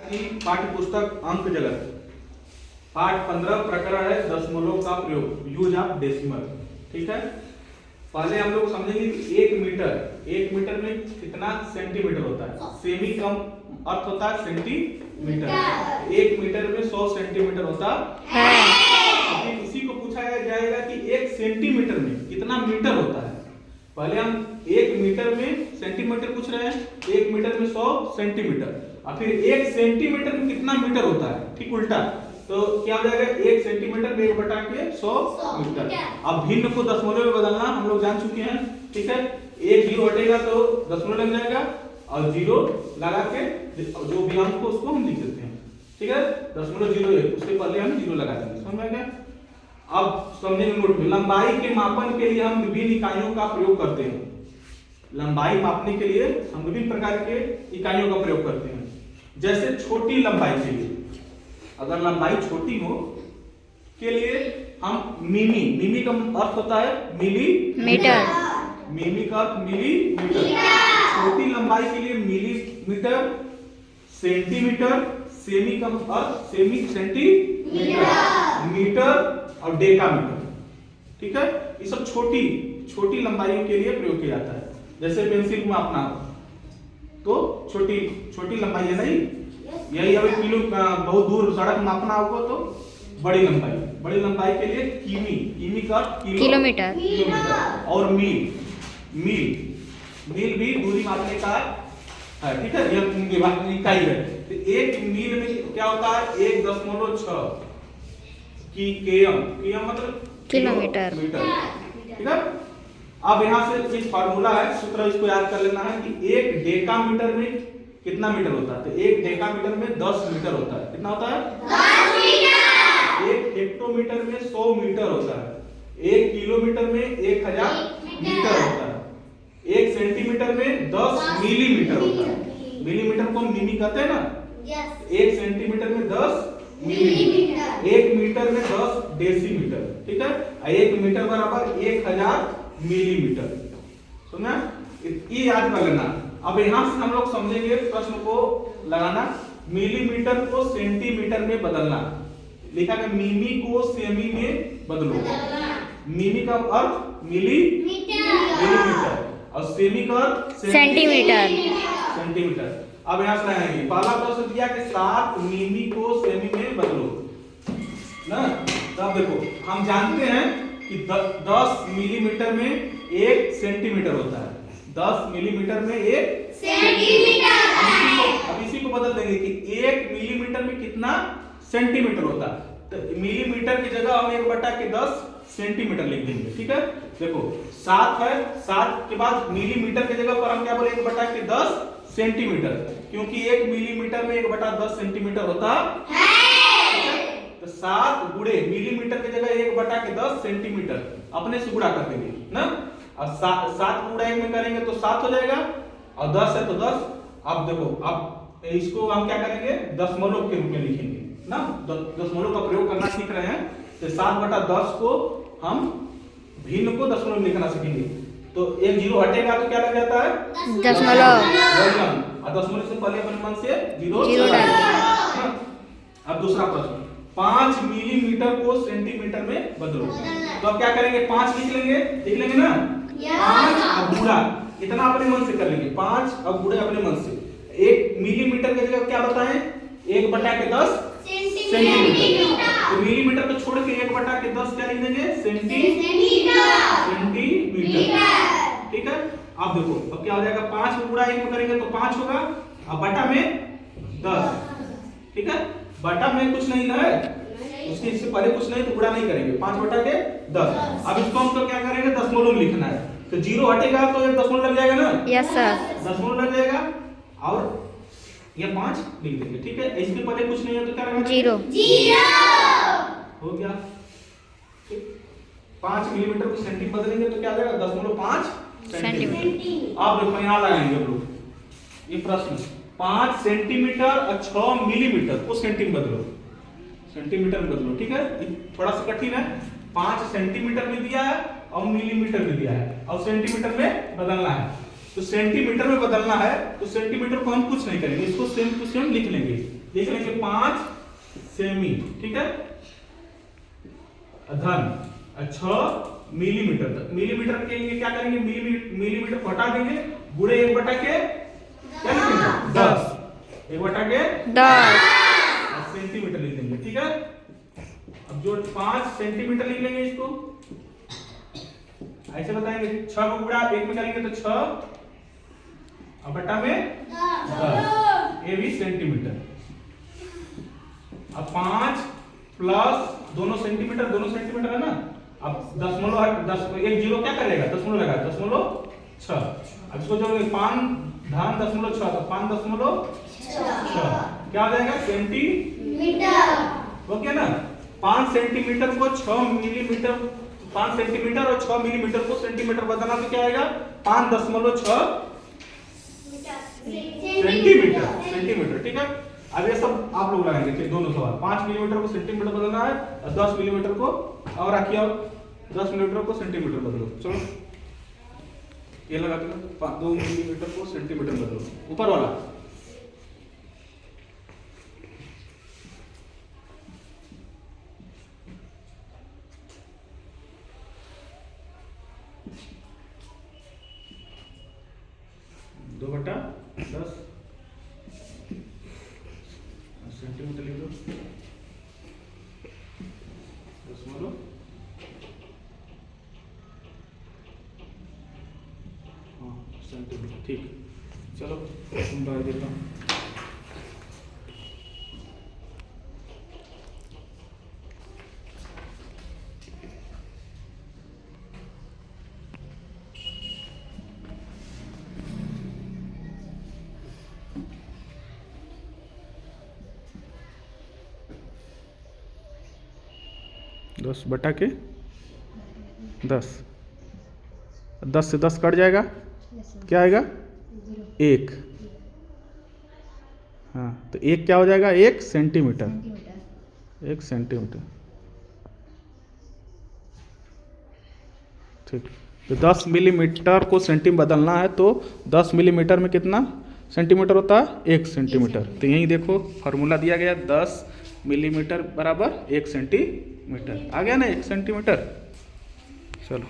की पाठ्य पुस्तक अंक जगत पाठ 15 प्रकरण है दशमलव का प्रयोग, यूज ऑफ डेसिमल। ठीक है, पहले हम लोग समझेंगे कि एक मीटर में कितना सेंटीमीटर होता है। सेमी कम अर्थ होता है सेंटीमीटर। एक मीटर में 100 सेंटीमीटर होता है। अभी इसी को पूछा जाएगा कि एक सेंटीमीटर में कितना मीटर होता है। पहले हम एक मीटर में सेंटीमीटर पूछ रहे हैं, एक मीटर में 100 सेंटीमीटर, और फिर एक सेंटीमीटर में कितना मीटर होता है, ठीक उल्टा। तो क्या हो जाएगा, एक सेंटीमीटर में 1/100 मीटर। अब भिन्न को दशमलव में बदलना हम लोग जान चुके हैं। ठीक है, एक जीरो हटेगा तो दशमलव लग जाएगा, और जीरो लगा के जो भी अंक को उसको हम लिख देते हैं। ठीक है, 0.01 उसके पहले हम जीरो लगा देंगे। समझ में गया? अब समझेंगे नोट में, लंबाई के मापन के लिए हम विभिन्न इकाइयों का प्रयोग करते हैं। लंबाई मापने के लिए हम विभिन्न प्रकार के इकाइयों का प्रयोग करते हैं। जैसे छोटी लंबाई के लिए, अगर लंबाई छोटी हो के लिए हम मिमी का अर्थ होता है मिलीमीटर, मिमी का अर्थ मिलीमीटर। छोटी लंबाई के लिए मिलीमीटर, सेंटीमीटर, सेमी का अर्थ सेमी सेंटीमीटर, मीटर और डेकामीटर। ठीक है, ये सब छोटी लंबाइयों के लिए प्रयोग किया जाता है। जैसे पेंसिल को मापना तो छोटी लंबाई है नहीं, यही अभी किलो बहुत दूर सड़क मापना होगा तो बड़ी लंबाई के लिए किमी का किलोमीटर, और मील भी दूरी मापने का है। ठीक है, यह इकाई है। तो एक मील में क्या होता है, 1.6 km मतलब किलोमीटर। ठीक है, अब यहाँ से एक फार्मूला है, सूत्र इसको याद कर लेना है कि एक डेकामीटर में कितना मीटर होता है। तो एक डेकामीटर में 10 मीटर होता है। कितना होता है, 10 मीटर। एक हेक्टोमीटर में 100 मीटर होता है। एक किलोमीटर में 1000 मीटर होता है। एक सेंटीमीटर में 10 मिलीमीटर होता है। मिलीमीटर को मिमी कहते हैं ना। एक सेंटीमीटर में 10 मिलीमीटर, एक मीटर में 10 डेसीमीटर। ठीक है, एक मीटर बराबर 1000 मिलीमीटर। सुना, ये याद कर लेना। अब यहाँ से हम लोग समझेंगे प्रश्न को लगाना। मिलीमीटर को सेंटीमीटर में बदलना, लिखा गया मिमी को सेमी में बदलो। मिमी का अर्थ मिलीमीटर और सेमी का अर्थ सेंटीमीटर। अब यहाँ से आएंगे, पहला प्रश्न दिया कि 7 मिमी को सेमी में बदलो ना। तब देखो हम जानते हैं कि 10 मिलीमीटर में 1 सेंटीमीटर होता है। 10 मिलीमीटर में 1 सेंटीमीटर। अब इसी को बदल देंगे कि 1 मिलीमीटर में कितना सेंटीमीटर होता है। तो मिलीमीटर की जगह हम 1/10 सेंटीमीटर लिख देंगे। ठीक है, देखो 7 है, 7 के बाद मिलीमीटर की जगह पर हम क्या बोले, 1/10 सेंटीमीटर, क्योंकि 1 मिलीमीटर में 1/10 सेंटीमीटर होता है। तो 7 गुणे मिलीमीटर की जगह 1/10 सेंटीमीटर अपने से गुणा कर देंगे ना। और 7 गुणा 1 में करेंगे तो 7 हो जाएगा, और 10 है तो 10। अब देखो, अब इसको हम क्या करेंगे, दशमलव के रूप में लिखेंगे ना। दशमलव का प्रयोग करना सीख रहे हैं। तो 7/10 को हम भिन्न को दशमलव में लिखना सीखेंगे। तो एक जीरो हटेगा तो क्या लग जाता है, दशमलव। और दशमलव से पहले अपने मन से जीरो डालेंगे। अब दूसरा प्रश्न, 5 मिलीमीटर को सेंटीमीटर में बदलो। तो अब क्या करेंगे, 5 लिख लेंगे ना। 5 अब गुणा इतना अपने मन से कर लेंगे, 5 अब गुणा अपने मन से। 1 मिलीमीटर की जगह क्या बताएं, 1/10 सेंटीमीटर। तो मिलीमीटर को छोड़ के 1/10 क्या लिख देंगे, सेंटीमीटर। ठीक है, अब देखो अब क्या हो जाएगा, 5 को गुणा 1 में करेंगे तो 5 होगा, और बटा में 10। ठीक है, बटा में कुछ नहीं है, उसके इससे पहले कुछ नहीं तो गुणा नहीं करेंगे, 5/10। अब इसको हम तो क्या करेंगे, दशमलव में लिखना है। तो जीरो हटेगा तो एक दशमलव लग जाएगा ना। यस सर, दशमलव लग जाएगा, और ये 5 लिख देंगे। ठीक है, इसके पहले कुछ नहीं है तो क्या रहेगा, जीरो हो गया। 5 मिलीमीटर को सेंटीमीटर बदलेंगे तो क्या आ जाएगा, 0.5 सेंटीमीटर। अब देखो यहाँ लगाएंगे हम लोग ये प्रश्न, 5 सेंटीमीटर और 6 मिलीमीटर को सेंटीमीटर में बदलो। ठीक है, थोड़ा सा कठिन है। 5 सेंटीमीटर में दिया है और मिलीमीटर में दिया है, और सेंटीमीटर में बदलना है। तो सेंटीमीटर में बदलना है तो सेंटीमीटर को हम कुछ नहीं करेंगे, इसको सेम टू सेम लिख लेंगे। लिख लेंगे 5 सेमी, ठीक है, धन 6 मिलीमीटर। मिलीमीटर के लिए क्या करेंगे, मिलीमीटर को हटा देंगे, गुणे 1/के क्या लिखेंगे 10, 1/के 10 सेंटीमीटर लिख देंगे, ठीक है। अब जो 5 सेंटीमीटर लिख लेंगे इसको, ऐसे बताएंगे 6 को गुणा 1 में करेंगे तो 6 और बटा में 10, ये भी सेंटीमीटर। अब 5 प्लस दोनों सेंटीमीटर है ना, अब दशमलव 10 एक जीरो क्या करेगा, दशमलव लगा 0.6। अब इसको जोड़ेंगे 5 धन 0.6 तो 5.6 क्या हो जाएगा सेंटीमीटर, ओके ना। 5 सेंटीमीटर को 6 मिलीमीटर, 5 सेंटीमीटर और 6 मिलीमीटर को सेंटीमीटर बदलना तो क्या आएगा 5.6 सेंटीमीटर, ठीक है। अब ये सब आप लोग लगाएंगे, ठीक, दोनों सवाल। 5 मिलीमीटर को सेंटीमीटर बदलना है और 10 मिलीमीटर को, और आखिर 10 मिलीमीटर को सेंटीमीटर बदलो। चलो ये लगा दो, 2 मिलीमीटर को सेंटीमीटर बदलो, ऊपर वाला। दो बटा 10 सेंटीमीटर लिख दो, दशमलव, हाँ सेंटीमीटर, ठीक। चलो बाहर देता हूँ। दस बटा के 10, 10 से 10 कट जाएगा, क्या आएगा 1, हाँ तो 1 क्या हो जाएगा 1 सेंटीमीटर, 1 सेंटीमीटर, ठीक। तो 10 मिलीमीटर को सेंटीमीटर बदलना है तो 10 मिलीमीटर में कितना सेंटीमीटर होता है 1 सेंटीमीटर। तो यही देखो फार्मूला दिया गया, 10 मिलीमीटर बराबर 1 सेंटीमीटर, आ गया ना 1 सेंटीमीटर। चलो